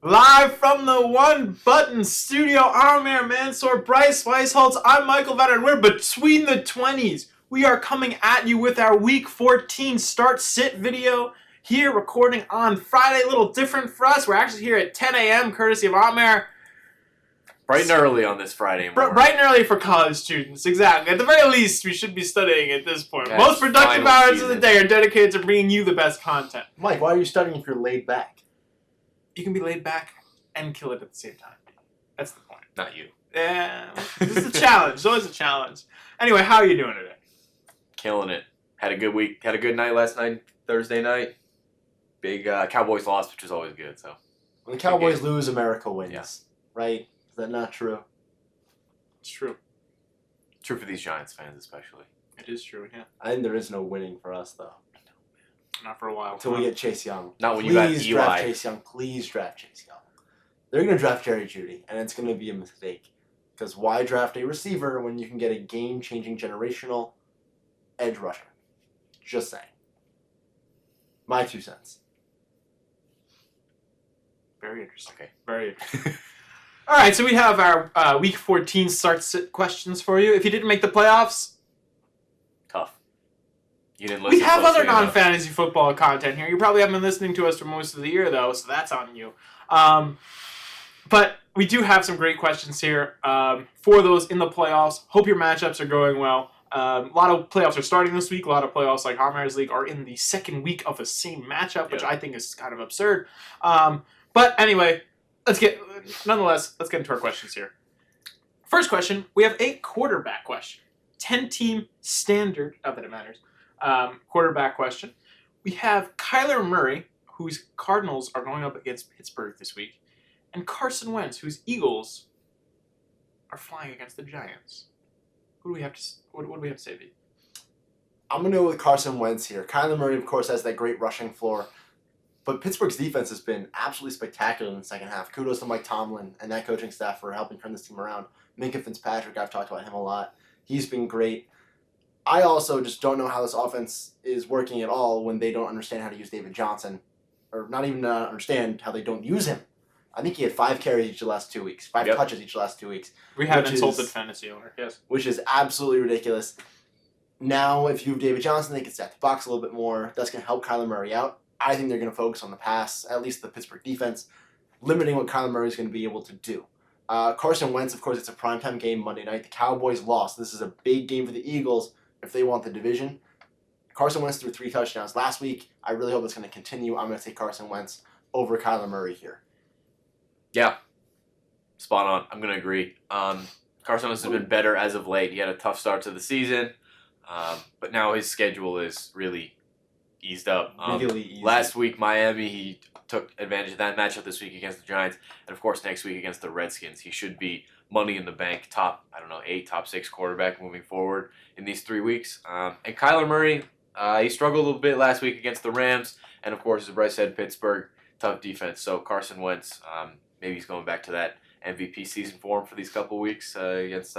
Live from the One Button Studio, Amir Mansour, Bryce Weisholtz, I'm Michael Vetter, and we're between the 20s. We are coming at you with our Week 14 start-sit video here, recording on Friday. A little different for us. We're actually here at 10 a.m., courtesy of Amir. Bright and early on this Friday morning. Bright and early for college students, exactly. At the very least, we should be studying at this point. That's Most productive hours season. of the day are dedicated to bringing you the best content. Mike, why are you studying if you're laid back? You can be laid back and kill it at the same time. That's the point. Not you. Yeah, this is a challenge. It's always a challenge. Anyway, how are you doing today? Killing it. Had a good week. Had a good night last night, Thursday night. Big Cowboys lost, which is always good. So When the Cowboys lose, America wins. Yeah. Right? Is that not true? It's true. true for these Giants fans, especially. It is true, yeah. I think there is no winning for us, though. Not for a while. Until we get Chase Young. Not when you got Please Eli. draft Chase Young. Please draft Chase Young. They're going to draft Jerry Jeudy, and it's going to be a mistake. Because why draft a receiver when you can get a game-changing generational edge rusher? Just saying. My 2 cents. Very interesting. Okay. Very interesting. All right, so we have our Week 14 start-sit questions for you. If you didn't make the playoffs, Tough. You didn't listen. we have other closely enough. non-fantasy football content here. You probably haven't been listening to us for most of the year, though, so that's on you. But we do have some great questions here for those in the playoffs. Hope your matchups are going well. A lot of playoffs are starting this week. A lot of playoffs, like Hamer's League, are in the second week of a same matchup, which I think is kind of absurd. But anyway, let's get into our questions here. First question, we have a quarterback question. 10-team standard, not that it matters, quarterback question. We have Kyler Murray, whose Cardinals are going up against Pittsburgh this week, and Carson Wentz, whose Eagles are flying against the Giants. What do we have to say, V? I'm going to go with Carson Wentz here. Kyler Murray, of course, has that great rushing floor. But Pittsburgh's defense has been absolutely spectacular in the second half. Kudos to Mike Tomlin and that coaching staff for helping turn this team around. Minka Fitzpatrick, I've talked about him a lot. He's been great. I also just don't know how this offense is working at all when they don't understand how to use David Johnson. Or not even understand how they don't use him. I think he had 5 carries each of the last 2 weeks. 5 touches each of the last 2 weeks. We have an insulted fantasy owner, yes. Which is absolutely ridiculous. Now, if you have David Johnson, they can stack the box a little bit more. That's going to help Kyler Murray out. I think they're going to focus on the pass, at least the Pittsburgh defense, limiting what Kyler Murray is going to be able to do. Carson Wentz, of course, it's a primetime game Monday night. The Cowboys lost. This is a big game for the Eagles if they want the division. Carson Wentz threw 3 touchdowns last week. I really hope it's going to continue. I'm going to take Carson Wentz over Kyler Murray here. Yeah. Spot on. I'm going to agree. Carson Wentz has been better as of late. He had a tough start to the season, but now his schedule is really eased up. Really easy. Last week, Miami, he took advantage of that matchup this week against the Giants, and of course next week against the Redskins. He should be money in the bank, top 8, top 6 quarterback moving forward in these 3 weeks. And Kyler Murray, he struggled a little bit last week against the Rams, and of course, as Bryce said, Pittsburgh, tough defense. So Carson Wentz, maybe he's going back to that MVP season form for these couple weeks against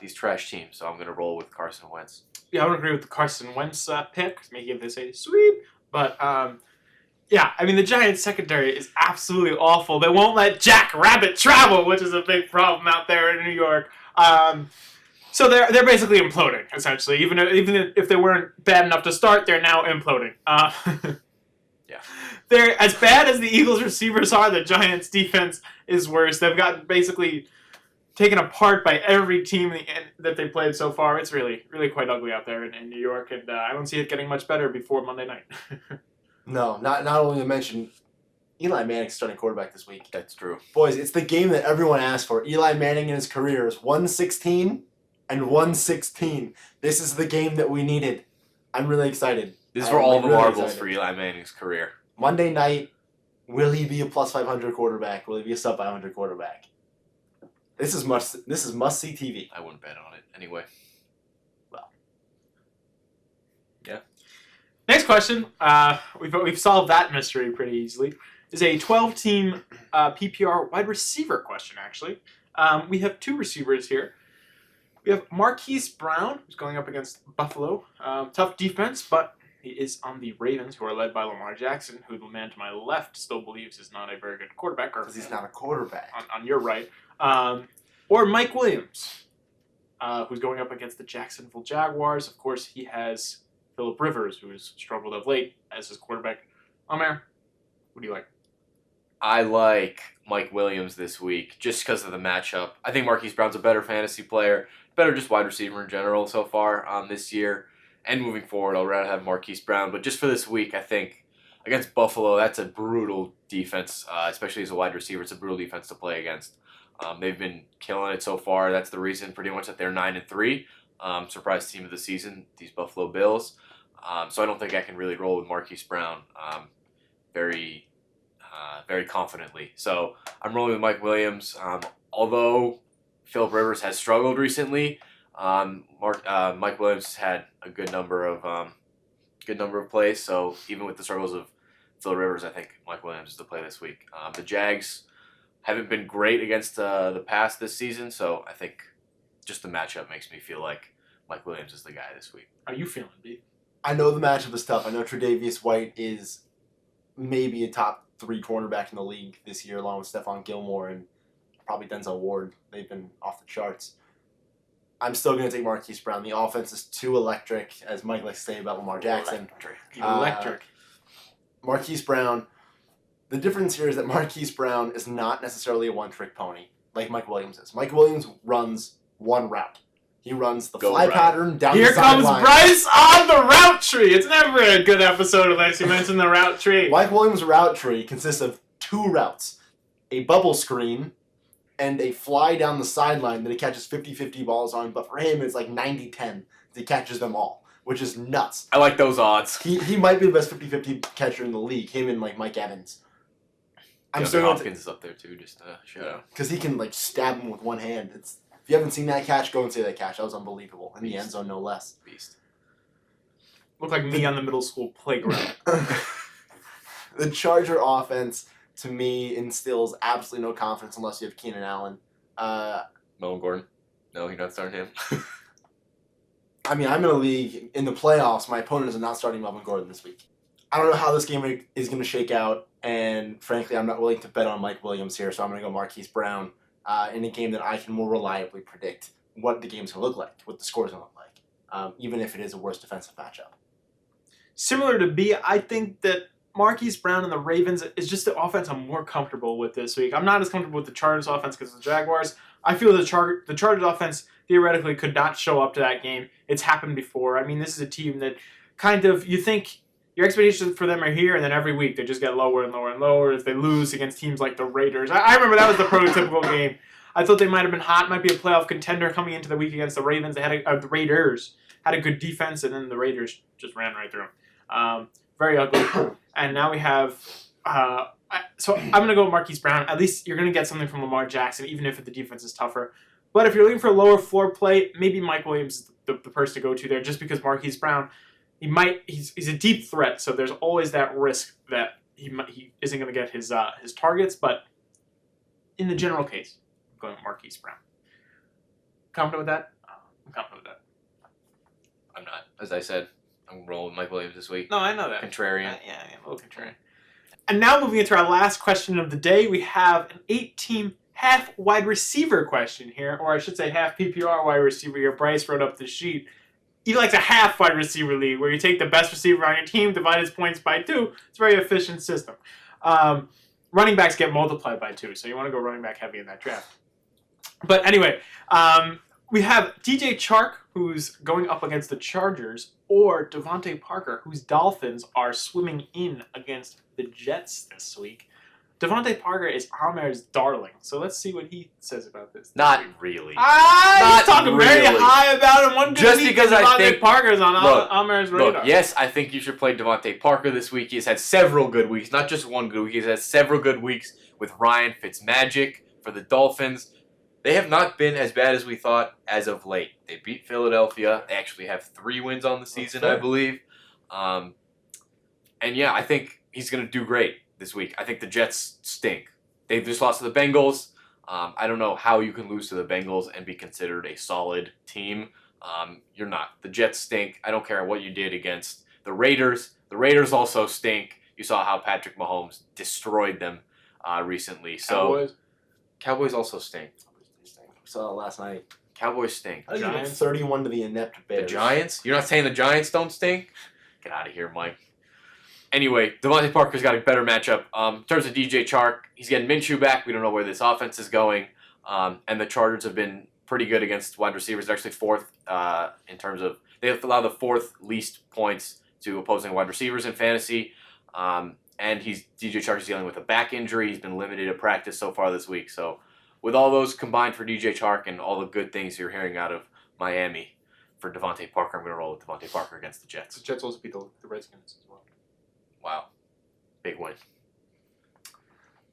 these trash teams. So I'm going to roll with Carson Wentz. Yeah, I would agree with the Carson Wentz pick. Maybe give this a sweep. But, yeah, I mean, the Giants' secondary is absolutely awful. They won't let Jack Rabbit travel, which is a big problem out there in New York. So they're basically imploding, essentially. Even if they weren't bad enough to start, they're now imploding. Yeah. They're as bad as the Eagles' receivers are. The Giants' defense is worse. They've gotten basically taken apart by every team that they played so far. It's really, really quite ugly out there in New York, and I don't see it getting much better before Monday night. No, not only to mention Eli Manning's starting quarterback this week. That's true. Boys, it's the game that everyone asked for. Eli Manning in his career is 116 and 116. This is the game that we needed. I'm really excited. This is for all the really marbles excited. for Eli Manning's career. Monday night, will he be a plus 500 quarterback? Will he be a sub 500 quarterback? This is must see TV. I wouldn't bet on it anyway. Next question, we've solved that mystery pretty easily, is a 12-team PPR wide receiver question, actually. We have 2 receivers here. We have Marquise Brown, who's going up against Buffalo. Tough defense, but He is on the Ravens, who are led by Lamar Jackson, who the man to my left still believes is not a very good quarterback. Or Because he's not a quarterback. on your right. Or Mike Williams, who's going up against the Jacksonville Jaguars. Of course, he has Phillip Rivers, who has struggled of late as his quarterback. Amer, what do you like? I like Mike Williams this week just because of the matchup. I think Marquise Brown's a better fantasy player, better just wide receiver in general so far this year. And moving forward, I'll rather have Marquise Brown. But just for this week, I think against Buffalo, that's a brutal defense, especially as a wide receiver. It's a brutal defense to play against. They've been killing it so far. That's the reason pretty much that they're 9-3. Surprise team of the season, these Buffalo Bills. So I don't think I can really roll with Marquise Brown very confidently. So I'm rolling with Mike Williams. Although Phillip Rivers has struggled recently, Mike Williams has had a good number of plays. So even with the struggles of Phillip Rivers, I think Mike Williams is the play this week. The Jags haven't been great against the pass this season, so I think just the matchup makes me feel like Mike Williams is the guy this week. How are you feeling, B? I know the matchup is tough. I know Tre'Davious White is maybe a top 3 cornerback in the league this year, along with Stephon Gilmore and probably Denzel Ward. They've been off the charts. I'm still going to take Marquise Brown. The offense is too electric, as Mike likes to say about Lamar Jackson. Electric. Marquise Brown, the difference here is that Marquise Brown is not necessarily a one-trick pony like Mike Williams is. Mike Williams runs one route. He runs the Go fly route. pattern down Here the comes sideline. Bryce on the route tree. It's never a good episode unless you mention the route tree. Mike Williams' route tree consists of 2 routes, a bubble screen and a fly down the sideline that he catches 50-50 balls on, but for him it's like 90-10. He catches them all, which is nuts. I like those odds. He might be the best 50-50 catcher in the league, him and like Mike Evans. I'm DeAndre still going to, Hopkins is up there too. Just shout out. because he can like stab him with one hand. If you haven't seen that catch, go and see that catch. That was unbelievable. In the end zone, no less. Beast. Look like me on the middle school playground. The Charger offense, to me, instills absolutely no confidence unless you have Keenan Allen. Melvin Gordon. No, you're not starting him. I mean, I'm in a league in the playoffs. My opponent is not starting Melvin Gordon this week. I don't know how this game is going to shake out, and frankly, I'm not willing to bet on Mike Williams here, so I'm going to go Marquise Brown in a game that I can more reliably predict what the game's going to look like, what the score's going to look like, even if it is a worse defensive matchup. Similar to B, I think that Marquise Brown and the Ravens is just the offense I'm more comfortable with this week. I'm not as comfortable with the Chargers offense because of the Jaguars. I feel the Chargers offense theoretically could not show up to that game. It's happened before. I mean, this is a team that kind of, you think your expectations for them are here, and then every week they just get lower and lower and lower as they lose against teams like the Raiders. I remember that was the prototypical game. I thought they might have been hot, might be a playoff contender coming into the week against the Ravens. They had the Raiders had a good defense, and then the Raiders just ran right through them. Very ugly. And now we have... so I'm going to go with Marquise Brown. At least you're going to get something from Lamar Jackson, even if the defense is tougher. But if you're looking for a lower floor play, maybe Mike Williams is the person to go to there, just because Marquise Brown, he's a deep threat, so there's always that risk that he isn't going to get his targets. But in the general case, I'm going with Marquise Brown. Confident with that? I'm confident with that. I'm not. As I said, I'm rolling Mike Williams this week. No, I know that. Contrarian. Yeah, a little contrarian. And now moving into our last question of the day, we have an 8-team half wide receiver question here, or I should say half PPR wide receiver here. Bryce wrote up the sheet. He likes a half wide receiver league where you take the best receiver on your team, divide his points by 2. It's a very efficient system. Running backs get multiplied by 2, so you want to go running back heavy in that draft. But anyway, we have DJ Chark, who's going up against the Chargers, or Devontae Parker, whose Dolphins are swimming in against the Jets this week. Devontae Parker is Amer's darling, so let's see what he says about this. Not really. He's Not talking very really. high about him. One good Just week, because I Devontae think- Parker's on Look, Amer's radar. Look, yes, I think you should play Devontae Parker this week. He's had several good weeks, not just one good week. He's had several good weeks with Ryan Fitzmagic for the Dolphins. They have not been as bad as we thought as of late. They beat Philadelphia. They actually have 3 wins on the season, I believe. And yeah, I think he's going to do great this week. I think the Jets stink. They've just lost to the Bengals. I don't know how you can lose to the Bengals and be considered a solid team. You're not. The Jets stink. I don't care what you did against The Raiders also stink. You saw how Patrick Mahomes destroyed them recently. So Cowboys also stink. Saw it last night. Cowboys stink. I think it was Giants. 31 to the inept Bears. The Giants? You're not saying the Giants don't stink? Get out of here, Mike. Anyway, Devontae Parker's got a better matchup. In terms of DJ Chark, he's getting Minshew back. We don't know where this offense is going. And the Chargers have been pretty good against wide receivers. They're actually fourth in terms of they allow the fourth least points to opposing wide receivers in fantasy. And DJ Chark is dealing with a back injury. He's been limited at practice so far this week. So with all those combined for DJ Chark and all the good things you're hearing out of Miami for Devontae Parker, I'm going to roll with Devontae Parker against the Jets. The Jets also beat the Redskins as well. Wow. Big win.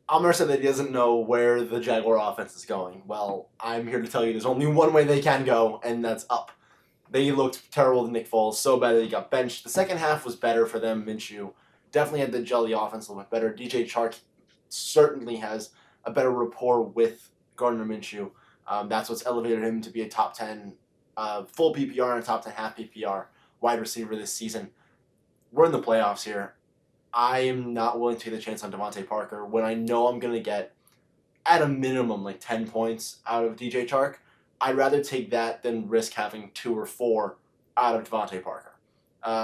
Amr said that he doesn't know where the Jaguar offense is going. Well, I'm here to tell you there's only one way they can go, and that's up. They looked terrible to Nick Foles, so bad that he got benched. The second half was better for them. Minshew definitely had the jelly offense a little bit better. DJ Chark certainly has a better rapport with Gardner Minshew. That's what's elevated him to be a top 10 full PPR and a top 10 half PPR wide receiver this season. We're in the playoffs here. I am not willing to take the chance on Devontae Parker when I know I'm going to get, at a minimum, like 10 points out of DJ Chark. I'd rather take that than risk having 2 or 4 out of Devontae Parker.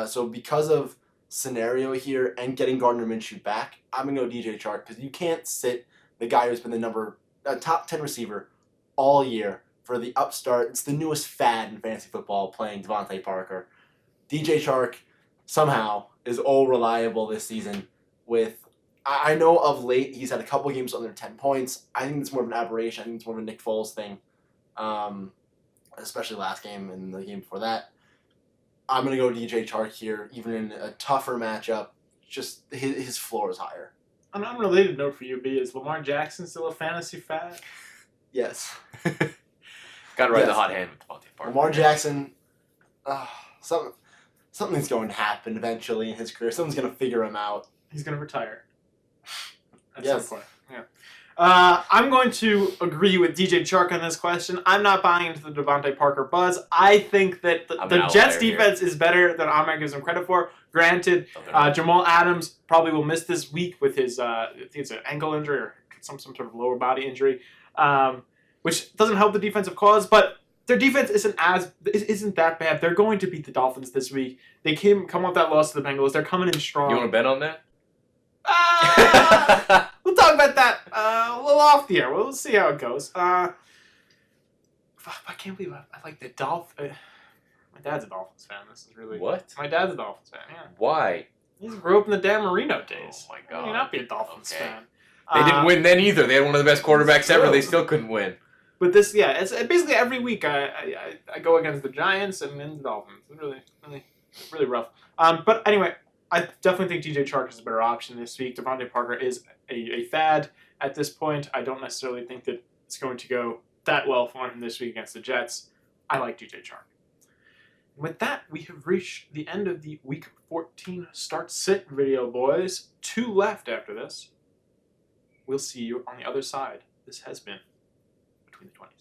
So because of scenario here and getting Gardner Minshew back, I'm going to go DJ Chark because you can't sit the guy who's been the top 10 receiver all year for the upstart. It's the newest fad in fantasy football, playing Devontae Parker. DJ Chark somehow is all reliable this season. I know of late he's had a couple games under 10 points. I think it's more of an aberration. I think it's more of a Nick Foles thing, especially last game and the game before that. I'm going to go DJ Chark here, even in a tougher matchup. Just his floor is higher. An unrelated note for you, B, is Lamar Jackson still a fantasy fad? Yes. Got to ride Yes. the hot hand with Devontae Parker. Lamar Jackson, something's going to happen eventually in his career. Someone's going to figure him out. He's going to retire. At Yes. some point. Yeah. I'm going to agree with DJ Chark on this question. I'm not buying into the Devontae Parker buzz. I think that I'm the an Jets' outlier here. defense is better than Amir gives him credit for. Granted, No, they're not. Jamal Adams probably will miss this week with his I think it's an ankle injury or some sort of lower body injury, which doesn't help the defensive cause. But their defense isn't that bad. They're going to beat the Dolphins this week. They come off that loss to the Bengals. They're coming in strong. You want to bet on that? We'll talk about that a little off the air. We'll see how it goes. I can't believe I like the Dolphins. My dad's a Dolphins fan. This is really What? My dad's a Dolphins fan. Yeah, Why? he grew up in the Dan Marino days. Oh my How can you God. not be a Dolphins Okay. fan? They didn't win then either. They had one of the best quarterbacks ever. They true. still couldn't win. But this, yeah, it's basically every week I go against the Giants and then the Dolphins. It's really rough. But anyway, I definitely think DJ Chark is a better option this week. Devontae Parker is a fad at this point. I don't necessarily think that it's going to go that well for him this week against the Jets. I like DJ Chark. With that, we have reached the end of the Week 14 start-sit video, boys. 2 left after this. We'll see you on the other side. This has been Between the 20s.